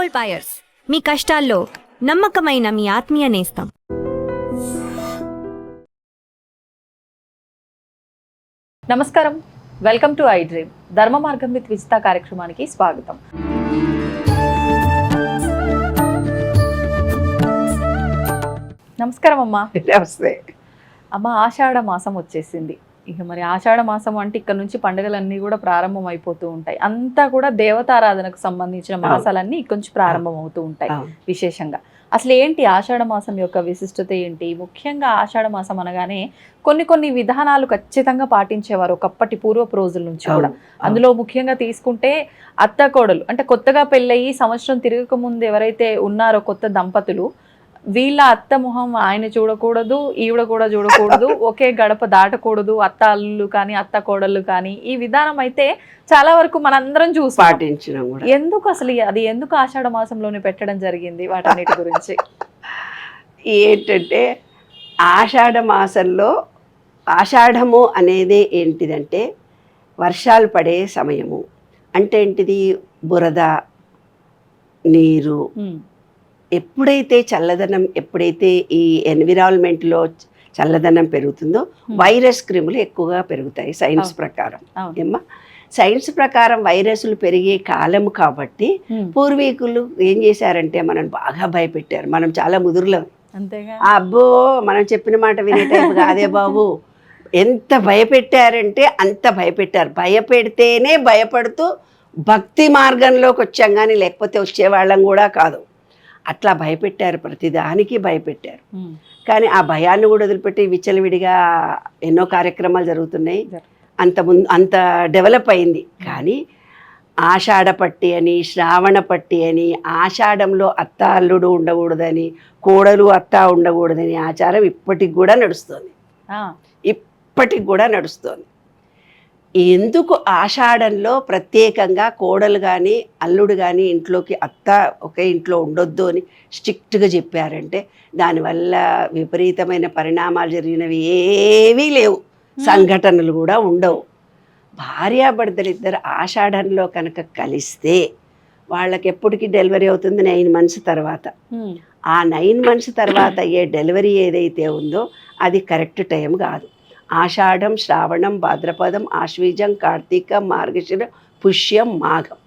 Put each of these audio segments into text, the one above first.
Gold buyers, మీ కష్టాల్లో నమ్మకమైన మీ ఆత్మీయ నేస్తం. నమస్కారం, వెల్కమ్ టు ఐ డ్రీమ్. ధర్మ మార్గం విత్ విజిత కార్యక్రమానికి స్వాగతం. నమస్కారం అమ్మా. నమస్తే అమ్మ, ఆషాఢ మాసం వచ్చేసింది. ఇక మరి ఆషాఢ మాసం అంటే ఇక్కడ నుంచి పండుగలన్నీ కూడా ప్రారంభం అయిపోతూ ఉంటాయి. అంతా కూడా దేవతారాధనకు సంబంధించిన మాసాలన్నీ ఇక్కడ నుంచి ప్రారంభం అవుతూ ఉంటాయి. విశేషంగా అసలు ఏంటి ఆషాఢ మాసం యొక్క విశిష్టత ఏంటి? ముఖ్యంగా ఆషాఢ మాసం అనగానే కొన్ని విధానాలు ఖచ్చితంగా పాటించేవారు ఒకప్పటి పూర్వపు రోజుల నుంచి కూడా. అందులో ముఖ్యంగా తీసుకుంటే అత్త కోడలు, అంటే కొత్తగా పెళ్ళయి సంవత్సరం తిరగక ముందు ఎవరైతే ఉన్నారో కొత్త దంపతులు, వీళ్ళ అత్త మొహం ఆయన చూడకూడదు, ఈవిడ కూడా చూడకూడదు, ఒకే గడప దాటకూడదు, అత్త అల్లుళ్ళు కానీ అత్త కోడళ్ళు కానీ. ఈ విధానం అయితే చాలా వరకు మనందరం చూసి పాటించడం కూడా. ఎందుకు అసలు అది ఎందుకు ఆషాఢ మాసంలోనే పెట్టడం జరిగింది? వాటన్నిటి గురించి ఏంటంటే ఆషాఢ మాసంలో ఆషాఢము అనేది ఏంటిదంటే వర్షాలు పడే సమయము. అంటే ఏంటిది? బురద, నీరు. ఎప్పుడైతే చల్లదనం, ఎప్పుడైతే ఈ ఎన్విరాన్మెంట్లో చల్లదనం పెరుగుతుందో వైరస్ క్రిములు ఎక్కువగా పెరుగుతాయి సైన్స్ ప్రకారం. ఏమ్మా, సైన్స్ ప్రకారం వైరస్లు పెరిగే కాలము కాబట్టి పూర్వీకులు ఏం చేశారంటే మనం బాగా భయపెట్టారు. మనం చాలా ముదురులం. అంతేగా, అబ్బో మనం చెప్పిన మాట వినే టైపు కాదే బాబు. ఎంత భయపెట్టారంటే అంత భయపెట్టారు. భయపెడితేనే భయపడుతూ భక్తి మార్గంలోకి వచ్చాం, కానీ లేకపోతే వచ్చేవాళ్ళం కూడా కాదు. అట్లా భయపెట్టారు, ప్రతిదానికి భయపెట్టారు. కానీ ఆ భయాన్ని కూడా వదిలిపెట్టి విచ్చలవిడిగా ఎన్నో కార్యక్రమాలు జరుగుతున్నాయి. అంత డెవలప్ అయింది. కానీ ఆషాఢ పట్టి అని, శ్రావణ పట్టి అని, ఆషాఢంలో అత్త అల్లుడు ఉండకూడదని, కోడలు అత్త ఉండకూడదని ఆచారం ఇప్పటికి కూడా నడుస్తుంది. ఇప్పటికి కూడా నడుస్తుంది. ఎందుకు ఆషాఢంలో ప్రత్యేకంగా కోడలు కానీ అల్లుడు కానీ ఇంట్లోకి అత్త ఒకే ఇంట్లో ఉండొద్దు అని స్ట్రిక్ట్గా చెప్పారంటే దానివల్ల విపరీతమైన పరిణామాలు జరిగినవి ఏవీ లేవు, సంఘటనలు కూడా ఉండవు. భార్యాభర్తలు ఇద్దరు ఆషాఢంలో కనుక కలిస్తే వాళ్ళకి ఎప్పటికీ డెలివరీ అవుతుంది 9 months తర్వాత. ఆ 9 months తర్వాత అయ్యే డెలివరీ ఏదైతే ఉందో అది కరెక్ట్ టైం కాదు. ఆషాఢం, శ్రావణం, భాద్రపదం, ఆశ్వీజం, కార్తీక, మార్గశిర, పుష్యం, మాఘం.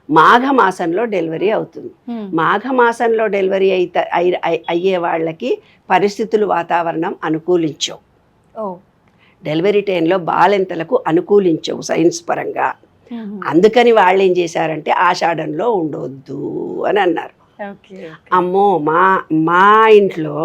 మాఘమాసంలో డెలివరీ అవుతుంది. మాఘమాసంలో డెలివరీ అయ్యే వాళ్ళకి పరిస్థితులు, వాతావరణం అనుకూలించవు. డెలివరీ టైంలో బాలెంతలకు అనుకూలించవు సైన్స్ పరంగా. అందుకని వాళ్ళు ఏం చేశారంటే ఆషాఢంలో ఉండొద్దు అని అన్నారు. అమ్మో, మా ఇంట్లో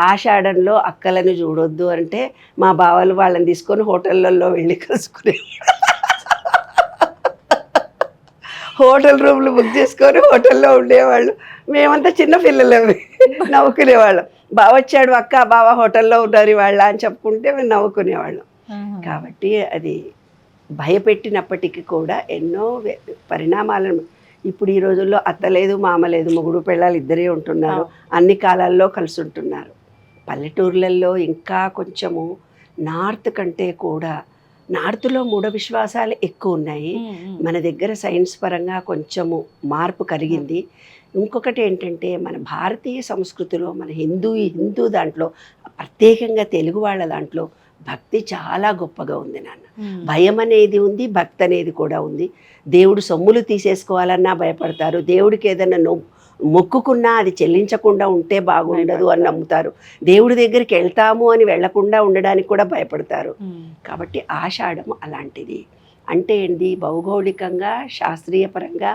ఆషాఢంలో అక్కలను చూడొద్దు అంటే మా బావలు వాళ్ళని తీసుకొని హోటళ్ళల్లో వెళ్ళి కలుసుకునే, హోటల్ రూమ్లు బుక్ చేసుకొని హోటల్లో ఉండేవాళ్ళు. మేమంతా చిన్న పిల్లలవి నవ్వుకునేవాళ్ళం. బావ వచ్చాడు అక్క, బావ హోటల్లో ఉన్నారు వాళ్ళ అని చెప్పుకుంటే మేము నవ్వుకునేవాళ్ళం. కాబట్టి అది భయపెట్టినప్పటికీ కూడా ఎన్నో పరిణామాలను. ఇప్పుడు ఈ రోజుల్లో అత్త లేదు, మామ లేదు, మొగుడు పెళ్ళాలు ఇద్దరే ఉంటున్నారు. అన్ని కాలాల్లో కలిసి ఉంటున్నారు. పల్లెటూర్లలో ఇంకా కొంచెము నార్త్ కంటే కూడా నార్త్లో మూఢ విశ్వాసాలు ఎక్కువ ఉన్నాయి. మన దగ్గర సైన్స్ పరంగా కొంచెము మార్పు కలిగింది. ఇంకొకటి ఏంటంటే మన భారతీయ సంస్కృతిలో, మన హిందూ దాంట్లో, ప్రత్యేకంగా తెలుగు వాళ్ళ దాంట్లో భక్తి చాలా గొప్పగా ఉంది నాన్న. భయం అనేది ఉంది, భక్తి అనేది కూడా ఉంది. దేవుడు సొమ్ములు తీసేసుకోవాలన్నా భయపడతారు. దేవుడికి ఏదైనా మొక్కుకున్నా అది చెల్లించకుండా ఉంటే బాగుండదు అని నమ్ముతారు. దేవుడి దగ్గరికి వెళ్తాము అని వెళ్లకుండా ఉండడానికి కూడా భయపడతారు. కాబట్టి ఆషాఢం అలాంటిది. అంటే ఏంటి? భౌగోళికంగా, శాస్త్రీయ పరంగా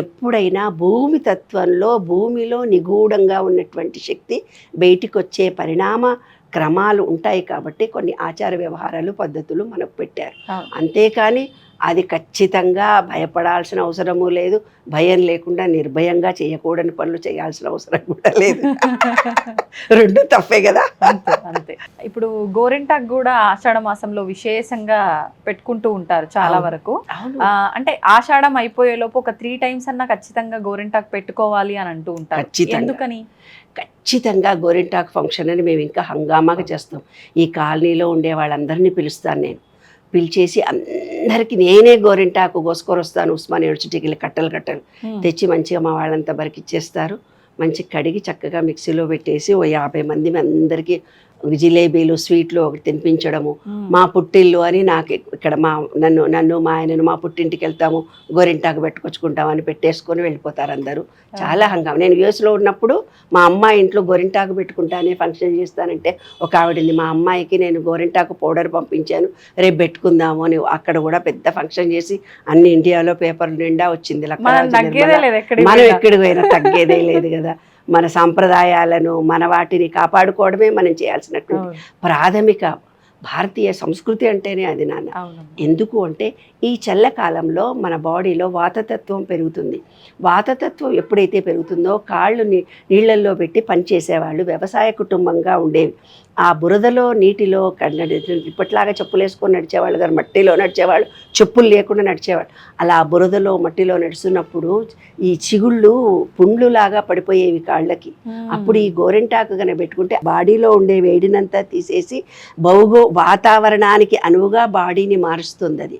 ఎప్పుడైనా భూమి తత్వంలో, భూమిలో నిగూఢంగా ఉన్నటువంటి శక్తి బయటికి వచ్చే పరిణామ క్రమాలు ఉంటాయి. కాబట్టి కొన్ని ఆచార వ్యవహారాలు, పద్ధతులు మనకు పెట్టారు. అంతేకాని అది ఖచ్చితంగా భయపడాల్సిన అవసరము లేదు. భయం లేకుండా నిర్భయంగా చేయకూడని పనులు చేయాల్సిన అవసరం కూడా లేదు. రెండు తప్పే కదా. అంతే. ఇప్పుడు గోరింటాకు కూడా ఆషాఢ మాసంలో విశేషంగా పెట్టుకుంటూ ఉంటారు చాలా వరకు. అంటే ఆషాఢం అయిపోయేలోపు ఒక 3 times అన్నా ఖచ్చితంగా గోరింటాకు పెట్టుకోవాలి అని అంటూ ఉంటారు. ఎందుకని? ఖచ్చితంగా గోరింటాకు ఫంక్షన్ అని మేము ఇంకా హంగామాగా చేస్తాం. ఈ కాలనీలో ఉండే వాళ్ళందరినీ పిలుస్తాను నేను. పిలిచేసి అందరికీ నేనే గోరింటాకు కోసుకొని వస్తాను ఉస్మానియా యూనివర్సిటీకి వెళ్ళి కట్టలు కట్టలు తెచ్చి మంచిగా మా వాళ్ళంతా బరికిచ్చేస్తారు. మంచి కడిగి చక్కగా మిక్సీలో పెట్టేసి ఓ 50 మంది అందరికీ జిలేబీలు స్వీట్లు ఒకటి తినిపించడము. మా పుట్టిల్లు అని నాకు ఇక్కడ నన్ను మా ఆయనను మా పుట్టింటికి వెళ్తాము గోరింటాకు పెట్టుకొచ్చుకుంటామని పెట్టేసుకొని వెళ్ళిపోతారు అందరూ. చాలా హంగామా. నేను యూఎస్లో ఉన్నప్పుడు మా అమ్మాయి ఇంట్లో గోరింటాకు పెట్టుకుంటానే ఫంక్షన్ చేస్తానంటే ఒక ఆవిడింది, మా అమ్మాయికి నేను గోరింటాకు పౌడర్ పంపించాను రేపు పెట్టుకుందాము అని. అక్కడ కూడా పెద్ద ఫంక్షన్ చేసి అన్ని ఇండియాలో పేపర్లు నిండా వచ్చింది. మనం ఎక్కడికి పోయినా తగ్గేదే లేదు కదా. మన సాంప్రదాయాలను మన వాటిని కాపాడుకోవడమే మనం చేయాల్సినటువంటి ప్రాథమిక భారతీయ సంస్కృతి అంటేనే అది నాన్న. ఎందుకు అంటే ఈ చల్లకాలంలో మన బాడీలో వాతతత్వం పెరుగుతుంది. వాతతత్వం ఎప్పుడైతే పెరుగుతుందో కాళ్ళు నీళ్ళల్లో పెట్టి పనిచేసేవాళ్ళు వ్యవసాయ కుటుంబంగా ఉండేవి. ఆ బురదలో నీటిలో ఇప్పట్లాగా చెప్పులు వేసుకొని నడిచేవాళ్ళు గారు, మట్టిలో నడిచేవాళ్ళు, చెప్పులు లేకుండా నడిచేవాళ్ళు. అలా బురదలో మట్టిలో నడుస్తున్నప్పుడు ఈ చిగుళ్ళు పుండ్లులాగా పడిపోయేవి కాళ్ళకి. అప్పుడు ఈ గోరింటాకు కనుక పెట్టుకుంటే బాడీలో ఉండే వేడినంతా తీసేసి వాతావరణానికి అనువుగా బాడీని మారుస్తుంది అది.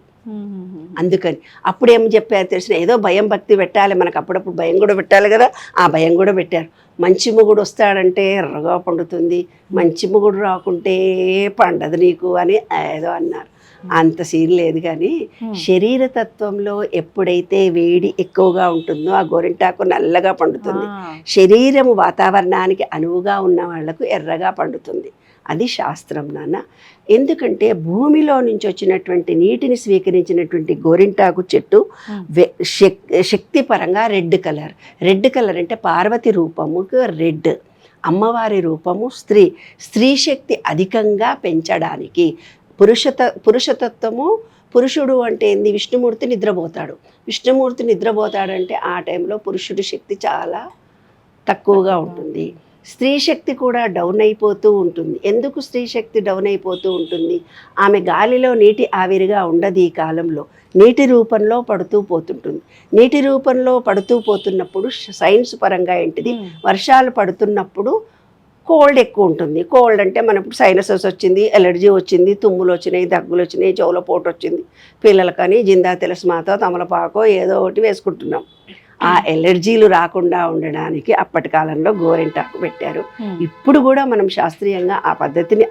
అందుకని అప్పుడు ఏం చెప్పారు తెలిసిన, ఏదో భయం భక్తి పెట్టాలి మనకు, అప్పుడప్పుడు భయం కూడా పెట్టాలి కదా. ఆ భయం కూడా పెట్టారు. మంచి మొగుడు వస్తాడంటే ఎర్రగా పండుతుంది, మంచి మొగుడు రాకుంటే పండదు నీకు అని ఏదో అన్నారు. అంత సీన్ లేదు. కానీ శరీర తత్వంలో ఎప్పుడైతే వేడి ఎక్కువగా ఉంటుందో ఆ గోరింటాకు నల్లగా పండుతుంది. శరీరము వాతావరణానికి అనువుగా ఉన్న వాళ్లకు ఎర్రగా పండుతుంది. అది శాస్త్రం నాన్న. ఎందుకంటే భూమిలో నుంచి వచ్చినటువంటి నీటిని స్వీకరించినటువంటి గోరింటాకు చెట్టు శక్తి పరంగా రెడ్ కలర్. రెడ్ కలర్ అంటే పార్వతి రూపముకు రెడ్, అమ్మవారి రూపము స్త్రీ శక్తి అధికంగా పెంచడానికి. పురుషతత్వము, పురుషుడు అంటే ఏంది, విష్ణుమూర్తి నిద్రపోతాడు. విష్ణుమూర్తి నిద్రపోతాడంటే ఆ టైంలో పురుషుడి శక్తి చాలా తక్కువగా ఉంటుంది. స్త్రీ శక్తి కూడా డౌన్ అయిపోతూ ఉంటుంది. ఎందుకు స్త్రీ శక్తి డౌన్ అయిపోతూ ఉంటుంది? ఆమె గాలిలో నీటి ఆవిరిగా ఉండదు. ఈ కాలంలో నీటి రూపంలో పడుతూ పోతుంటుంది. నీటి రూపంలో పడుతూ పోతున్నప్పుడు సైన్స్ పరంగా ఏంటిది, వర్షాలు పడుతున్నప్పుడు కోల్డ్ ఎక్కువ ఉంటుంది. కోల్డ్ అంటే మనకు సైనసస్ వచ్చింది, ఎలర్జీ వచ్చింది, తుమ్ములు వచ్చినాయి, దగ్గులు వచ్చినాయి, చెవుల పోటు వచ్చింది. పిల్లలకని జిందా తెలస్మాతో తమలపాకో ఏదో ఒకటి వేసుకుంటున్నాం. ఆ ఎలర్జీలు రాకుండా ఉండడానికి అప్పటి కాలంలో గోరింటాకు పెట్టారు. ఇప్పుడు కూడా మనం శాస్త్రీయంగా ఆ పద్ధతిని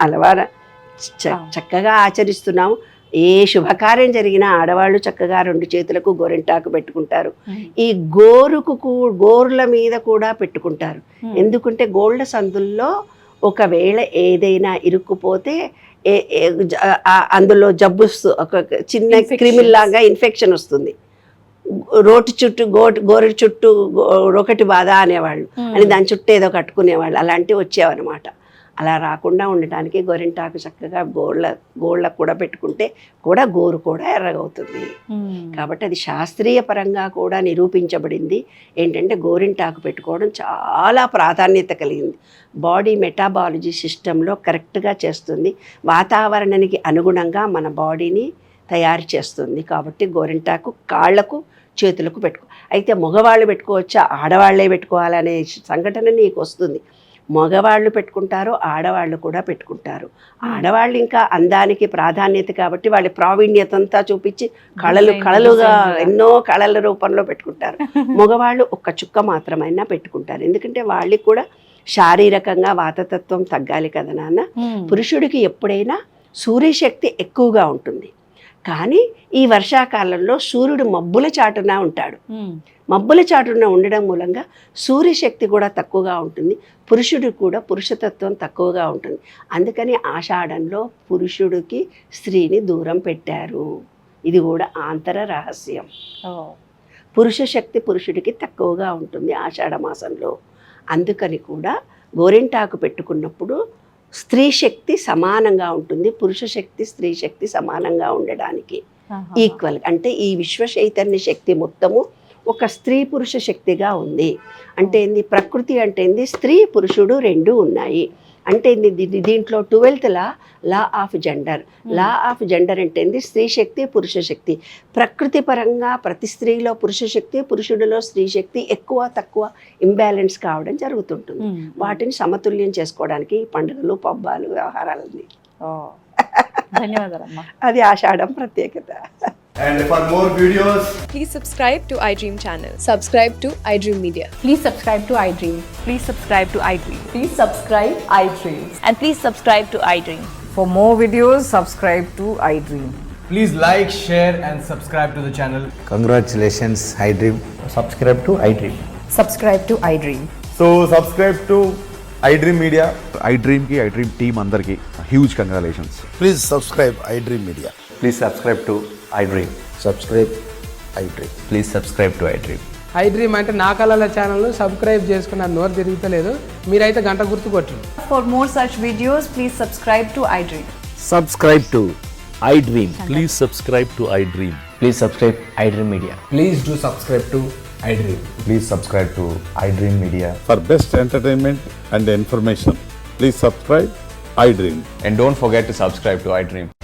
చక్కగా ఆచరిస్తున్నాము. ఏ శుభకార్యం జరిగినా ఆడవాళ్ళు చక్కగా 2 చేతులకు గోరింటాకు పెట్టుకుంటారు. ఈ గోరుల మీద కూడా పెట్టుకుంటారు. ఎందుకంటే గోళ్ళ సందుల్లో ఒకవేళ ఏదైనా ఇరుక్కుపోతే అందులో జబ్బు ఒక చిన్న క్రిమిలాగా ఇన్ఫెక్షన్ వస్తుంది. రోటి చుట్టూ గోరు చుట్టూ ఒకటి బాధ అనేవాళ్ళు అని దాని చుట్టూ ఏదో కట్టుకునేవాళ్ళు. అలాంటివి వచ్చేవన్నమాట. అలా రాకుండా ఉండటానికి గోరింటాకు చక్కగా గోళ్ళకు కూడా పెట్టుకుంటే కూడా గోరు కూడా ఎర్రగవుతుంది. కాబట్టి అది శాస్త్రీయ పరంగా కూడా నిరూపించబడింది. ఏంటంటే గోరింటాకు పెట్టుకోవడం చాలా ప్రాధాన్యత కలిగింది. బాడీ మెటాబాలజీ సిస్టంలో కరెక్ట్గా చేస్తుంది. వాతావరణానికి అనుగుణంగా మన బాడీని తయారు చేస్తుంది. కాబట్టి గోరింటాకు కాళ్లకు చేతులకు అయితే మగవాళ్ళు పెట్టుకోవచ్చా, ఆడవాళ్లే పెట్టుకోవాలనే సంఘటన నీకు వస్తుంది. మగవాళ్ళు పెట్టుకుంటారు, ఆడవాళ్ళు కూడా పెట్టుకుంటారు. ఆడవాళ్ళు ఇంకా అందానికి ప్రాధాన్యత కాబట్టి వాళ్ళ ప్రావీణ్యత అంతా చూపించి కళలుగా ఎన్నో కళల రూపంలో పెట్టుకుంటారు. మగవాళ్ళు ఒక్క చుక్క మాత్రమైనా పెట్టుకుంటారు. ఎందుకంటే వాళ్ళకి కూడా శారీరకంగా వాతతత్వం తగ్గాలి కదా నాన్న. పురుషుడికి ఎప్పుడైనా సూర్యశక్తి ఎక్కువగా ఉంటుంది. కానీ ఈ వర్షాకాలంలో సూర్యుడు మబ్బుల చాటున ఉంటాడు. మబ్బుల చాటున ఉండడం మూలంగా సూర్యశక్తి కూడా తక్కువగా ఉంటుంది. పురుషుడు కూడా పురుషతత్వం తక్కువగా ఉంటుంది. అందుకని ఆషాఢంలో పురుషుడికి స్త్రీని దూరం పెట్టారు. ఇది కూడా ఆంతర రహస్యం. పురుష శక్తి పురుషుడికి తక్కువగా ఉంటుంది ఆషాఢ మాసంలో. అందుకని కూడా గోరింటాకు పెట్టుకున్నప్పుడు స్త్రీ శక్తి సమానంగా ఉంటుంది. పురుష శక్తి స్త్రీ శక్తి సమానంగా ఉండడానికి ఈక్వల్. అంటే ఈ విశ్వ చైతన్య శక్తి మొత్తము ఒక స్త్రీ పురుష శక్తిగా ఉంది. అంటే ఏంది, ప్రకృతి అంటే ఏంది, స్త్రీ పురుషుడు 2 ఉన్నాయి. అంటే దీంట్లో 12th law of gender. Law of gender అంటే ఏంది, స్త్రీ శక్తి పురుష శక్తి. ప్రకృతి పరంగా ప్రతి స్త్రీలో పురుష శక్తి, పురుషుడిలో స్త్రీ శక్తి ఎక్కువ తక్కువ ఇంబ్యాలెన్స్ కావడం జరుగుతుంటుంది. వాటిని సమతుల్యం చేసుకోవడానికి పండుగలు పబ్బాలు వ్యవహారాలని ధన్యవాదాలమ్మా. అది ఆషాఢం ప్రత్యేకత. And for more videos, Please subscribe to iDream channel. Subscribe to iDream Media. Please subscribe to iDream. Please subscribe to iDream. Please subscribe iDream. And please subscribe to iDream. For more videos, subscribe to iDream. please like, share, and subscribe to the channel. Congratulations, iDream. subscribe to iDream. Subscribe to iDream. So subscribe to iDream Media. iDream ki iDream team అందరికి huge congratulations. Please subscribe iDream Media. Please subscribe to iDream. Subscribe iDream. Please subscribe to iDream. iDream అంటే నా కళల ఛానల్ను subscribe చేసుకున్న నోరు తిరుగుతలేదు, మీరైతే గంట గుర్తు కొట్టండి. For more such videos, please subscribe to iDream. Subscribe to iDream. Please subscribe to iDream. Please subscribe iDream Media. Please do subscribe to iDream. Please subscribe to iDream Media. For best entertainment and information, please subscribe iDream. And don't forget to subscribe to iDream.